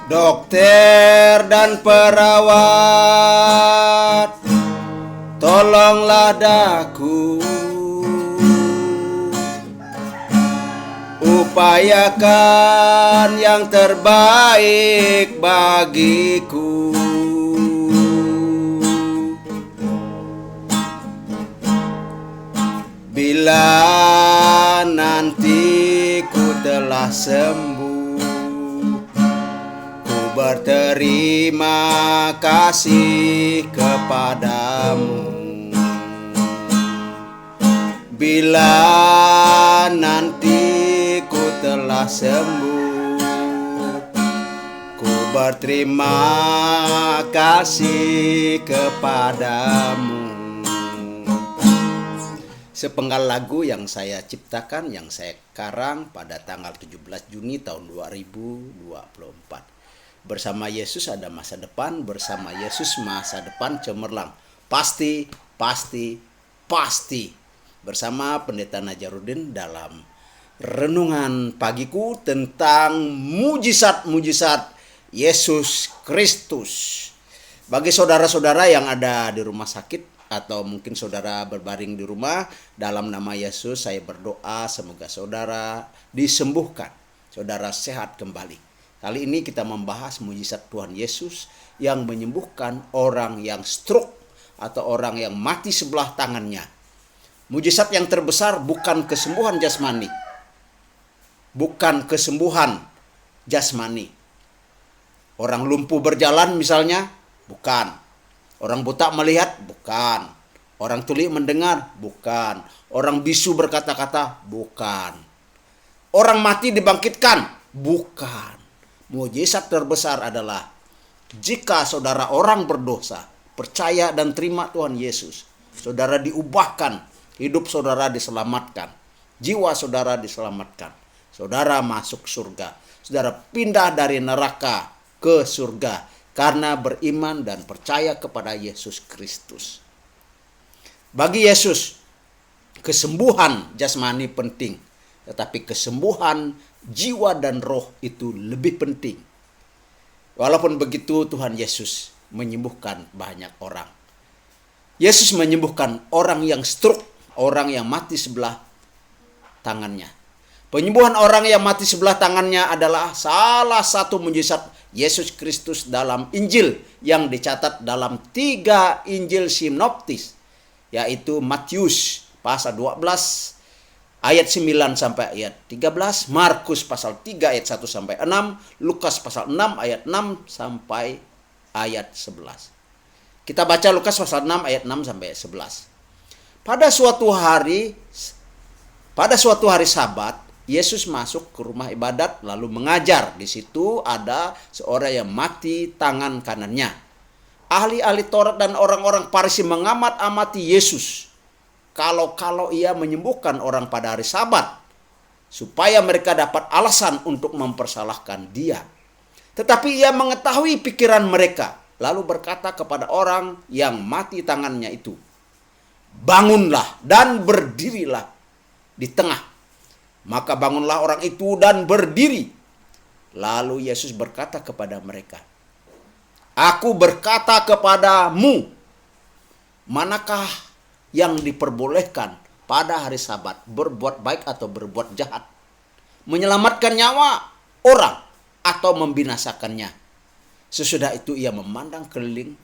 Dokter dan perawat, tolonglah daku, upayakan yang terbaik bagiku. Bila nanti ku telah sembuh, ku berterima kasih kepadamu. Bila nanti ku telah sembuh, ku berterima kasih kepadamu. Sepenggal lagu yang saya ciptakan, yang saya karang pada tanggal 17 Juni tahun 2024. Bersama Yesus ada masa depan, bersama Yesus masa depan cemerlang. Pasti, pasti, pasti. Bersama Pendeta Najarudin dalam renungan pagiku tentang mujizat-mujizat Yesus Kristus. Bagi saudara-saudara yang ada di rumah sakit, atau mungkin saudara berbaring di rumah, dalam nama Yesus saya berdoa semoga saudara disembuhkan, saudara sehat kembali. Kali ini kita membahas mujizat Tuhan Yesus yang menyembuhkan orang yang stroke atau orang yang mati sebelah tangannya. Mujizat yang terbesar bukan kesembuhan jasmani, bukan kesembuhan jasmani. Orang lumpuh berjalan misalnya, bukan. Orang buta melihat, bukan. Orang tuli mendengar, bukan. Orang bisu berkata-kata, bukan. Orang mati dibangkitkan, bukan. Mujizat terbesar adalah jika saudara orang berdosa, percaya dan terima Tuhan Yesus, saudara diubahkan, hidup saudara diselamatkan, jiwa saudara diselamatkan, saudara masuk surga, saudara pindah dari neraka ke surga, karena beriman dan percaya kepada Yesus Kristus. Bagi Yesus, kesembuhan jasmani penting, tetapi kesembuhan jiwa dan roh itu lebih penting. Walaupun begitu, Tuhan Yesus menyembuhkan banyak orang. Yesus menyembuhkan orang yang stroke, orang yang mati sebelah tangannya. Penyembuhan orang yang mati sebelah tangannya adalah salah satu mujizat Yesus Kristus dalam Injil yang dicatat dalam 3 Injil sinoptis, yaitu Matius pasal 12 ayat 9 sampai ayat 13, Markus pasal 3 ayat 1 sampai 6, Lukas pasal 6 ayat 6 sampai ayat 11. Kita baca Lukas pasal 6 ayat 6 sampai 11. Pada suatu hari Sabat, Yesus masuk ke rumah ibadat lalu mengajar. Di situ ada seorang yang mati tangan kanannya. Ahli-ahli Taurat dan orang-orang Farisi mengamat-amati Yesus. Kalau ia menyembuhkan orang pada hari Sabat, supaya mereka dapat alasan untuk mempersalahkan dia. Tetapi ia mengetahui pikiran mereka, lalu berkata kepada orang yang mati tangannya itu, "Bangunlah dan berdirilah di tengah." Maka bangunlah orang itu dan berdiri. Lalu Yesus berkata kepada mereka, "Aku berkata kepadamu, manakah yang diperbolehkan pada hari Sabat, berbuat baik atau berbuat jahat, menyelamatkan nyawa orang atau membinasakannya?" Sesudah itu ia memandang keliling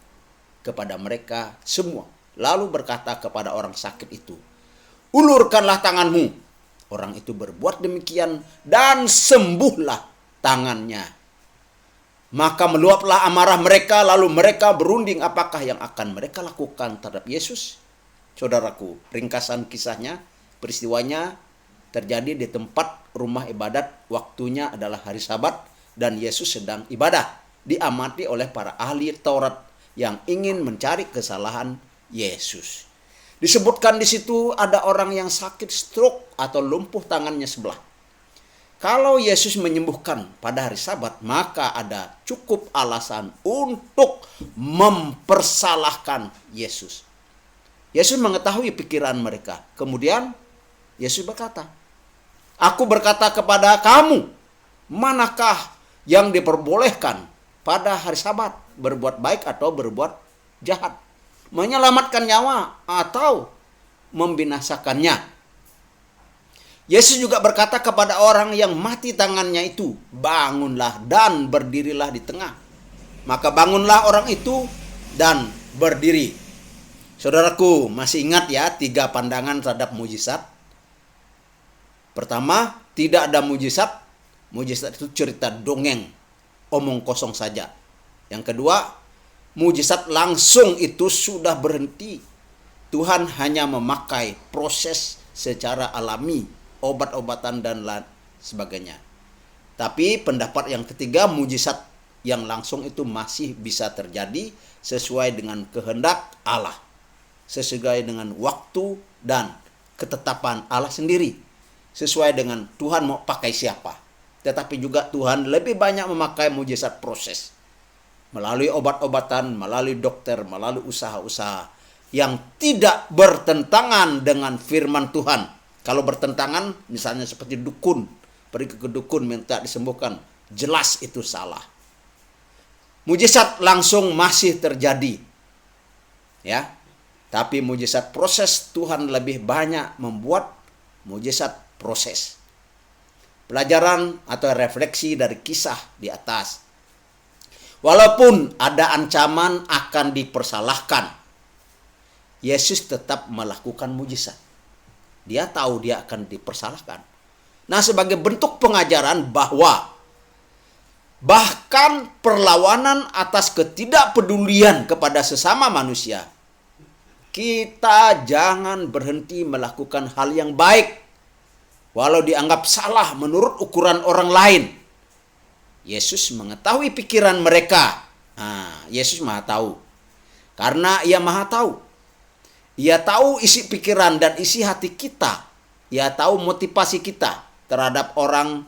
kepada mereka semua, lalu berkata kepada orang sakit itu, "Ulurkanlah tanganmu." Orang itu berbuat demikian dan sembuhlah tangannya. Maka meluaplah amarah mereka, lalu mereka berunding apakah yang akan mereka lakukan terhadap Yesus. Saudaraku, ringkasan kisahnya, peristiwanya terjadi di tempat rumah ibadat, waktunya adalah hari Sabat dan Yesus sedang ibadah. Diamati oleh para ahli Taurat yang ingin mencari kesalahan Yesus. Disebutkan di situ ada orang yang sakit stroke atau lumpuh tangannya sebelah. Kalau Yesus menyembuhkan pada hari Sabat, maka ada cukup alasan untuk mempersalahkan Yesus. Yesus mengetahui pikiran mereka. Kemudian Yesus berkata, "Aku berkata kepada kamu, manakah yang diperbolehkan pada hari Sabat, berbuat baik atau berbuat jahat, menyelamatkan nyawa atau membinasakannya. Yesus juga berkata kepada orang yang mati tangannya itu, bangunlah dan berdirilah di tengah. Maka bangunlah orang itu dan berdiri. Saudaraku, masih ingat ya 3 pandangan terhadap mujizat? Pertama, tidak ada mujizat. Mujizat itu cerita dongeng, omong kosong saja. Yang kedua, mujizat langsung itu sudah berhenti. Tuhan hanya memakai proses secara alami, obat-obatan dan lain sebagainya. Tapi pendapat yang ketiga, mujizat yang langsung itu masih bisa terjadi sesuai dengan kehendak Allah, sesuai dengan waktu dan ketetapan Allah sendiri, sesuai dengan Tuhan mau pakai siapa. Tetapi juga Tuhan lebih banyak memakai mujizat proses, melalui obat-obatan, melalui dokter, melalui usaha-usaha yang tidak bertentangan dengan firman Tuhan. Kalau bertentangan, misalnya seperti dukun, pergi ke dukun minta disembuhkan, jelas itu salah. Mujizat langsung masih terjadi, ya. Tapi mujizat proses, Tuhan lebih banyak membuat mujizat proses. Pelajaran atau refleksi dari kisah di atas. Walaupun ada ancaman akan dipersalahkan, Yesus tetap melakukan mujizat. Dia tahu dia akan dipersalahkan. Nah, sebagai bentuk pengajaran bahwa bahkan perlawanan atas ketidakpedulian kepada sesama manusia, kita jangan berhenti melakukan hal yang baik walau dianggap salah menurut ukuran orang lain. Yesus mengetahui pikiran mereka. Yesus Maha tahu. Karena Ia Maha tahu. Ia tahu isi pikiran dan isi hati kita. Ia tahu motivasi kita terhadap orang.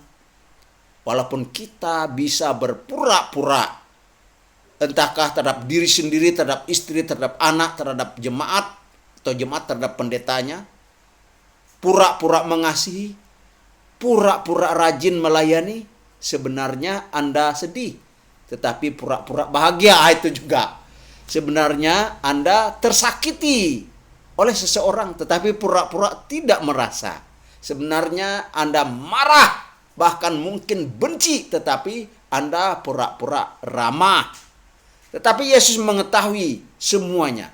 Walaupun kita bisa berpura-pura, entahkah terhadap diri sendiri, terhadap istri, terhadap anak, terhadap jemaat, atau jemaat terhadap pendetanya, pura-pura mengasihi, pura-pura rajin melayani, sebenarnya Anda sedih. Tetapi pura-pura bahagia itu juga. Sebenarnya Anda tersakiti oleh seseorang, tetapi pura-pura tidak merasa. Sebenarnya Anda marah, bahkan mungkin benci, tetapi Anda pura-pura ramah. Tetapi Yesus mengetahui semuanya.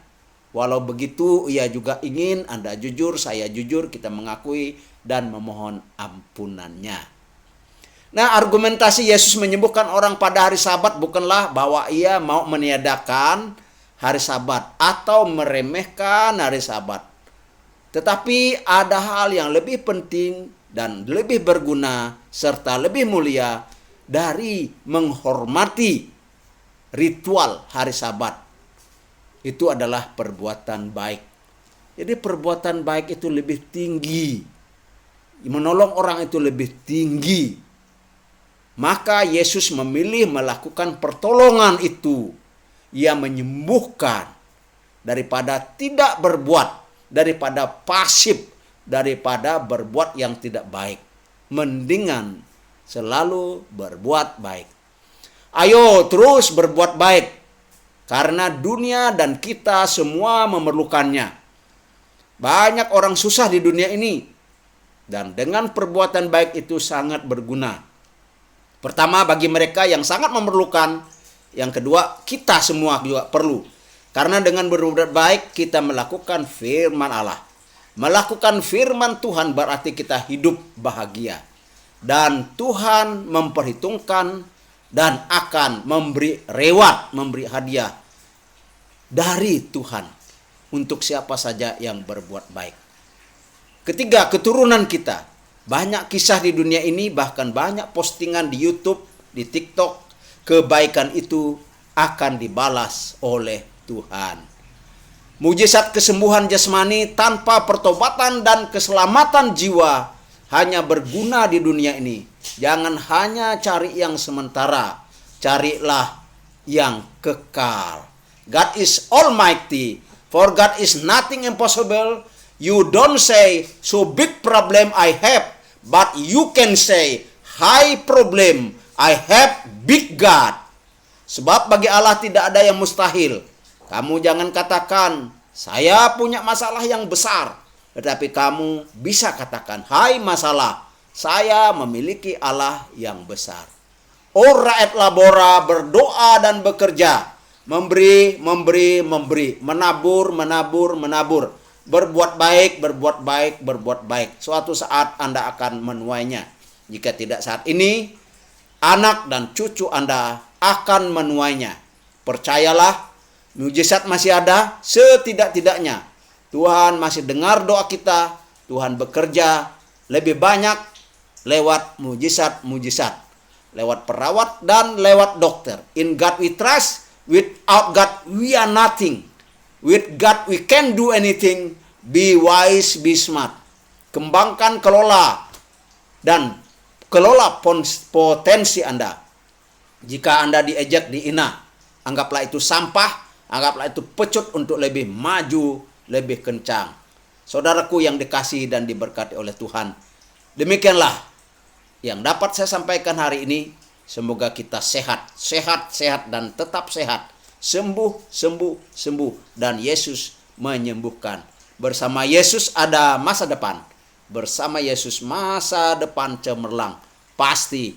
Walau begitu, Ia juga ingin Anda jujur, saya jujur, kita mengakui dan memohon ampunannya. Nah, argumentasi Yesus menyembuhkan orang pada hari Sabat bukanlah bahwa Ia mau meniadakan hari Sabat atau meremehkan hari Sabat. Tetapi ada hal yang lebih penting dan lebih berguna serta lebih mulia dari menghormati ritual hari Sabat. Itu adalah perbuatan baik. Jadi perbuatan baik itu lebih tinggi. Menolong orang itu lebih tinggi. Maka Yesus memilih melakukan pertolongan itu. Ia menyembuhkan daripada tidak berbuat, daripada pasif, daripada berbuat yang tidak baik. Mendingan selalu berbuat baik. Ayo terus berbuat baik. Karena dunia dan kita semua memerlukannya. Banyak orang susah di dunia ini. Dan dengan perbuatan baik itu sangat berguna. Pertama, bagi mereka yang sangat memerlukan. Yang kedua, kita semua juga perlu. Karena dengan berbuat baik, kita melakukan firman Allah. Melakukan firman Tuhan berarti kita hidup bahagia. Dan Tuhan memperhitungkan dan akan memberi reward, memberi hadiah dari Tuhan untuk siapa saja yang berbuat baik. Ketiga, keturunan kita. Banyak kisah di dunia ini, bahkan banyak postingan di YouTube, di TikTok. Kebaikan itu akan dibalas oleh Tuhan. Mujizat kesembuhan jasmani tanpa pertobatan dan keselamatan jiwa hanya berguna di dunia ini. Jangan hanya cari yang sementara, carilah yang kekal. God is almighty, for God is nothing impossible. You don't say, so big problem I have, but you can say, high problem, I have big God. Sebab bagi Allah tidak ada yang mustahil. Kamu jangan katakan, saya punya masalah yang besar. Tetapi kamu bisa katakan, hai masalah, saya memiliki Allah yang besar. Ora et labora, berdoa dan bekerja. Memberi, menabur, berbuat baik, berbuat baik. Suatu saat Anda akan menuainya. Jika tidak saat ini, anak dan cucu Anda akan menuainya. Percayalah, mujizat masih ada setidak-tidaknya. Tuhan masih dengar doa kita. Tuhan bekerja lebih banyak lewat mujizat-mujizat. Lewat perawat dan lewat dokter. In God we trust. Without God, we are nothing. With God, we can do anything. Be wise, be smart. Kembangkan, kelola, dan kelola potensi Anda. Jika Anda diejek, dihina, anggaplah itu sampah, anggaplah itu pecut untuk lebih maju, lebih kencang. Saudaraku yang dikasihi dan diberkati oleh Tuhan, demikianlah yang dapat saya sampaikan hari ini. Semoga kita sehat, dan tetap sehat. Sembuh, dan Yesus menyembuhkan. Bersama Yesus ada masa depan. Bersama Yesus masa depan cemerlang. Pasti.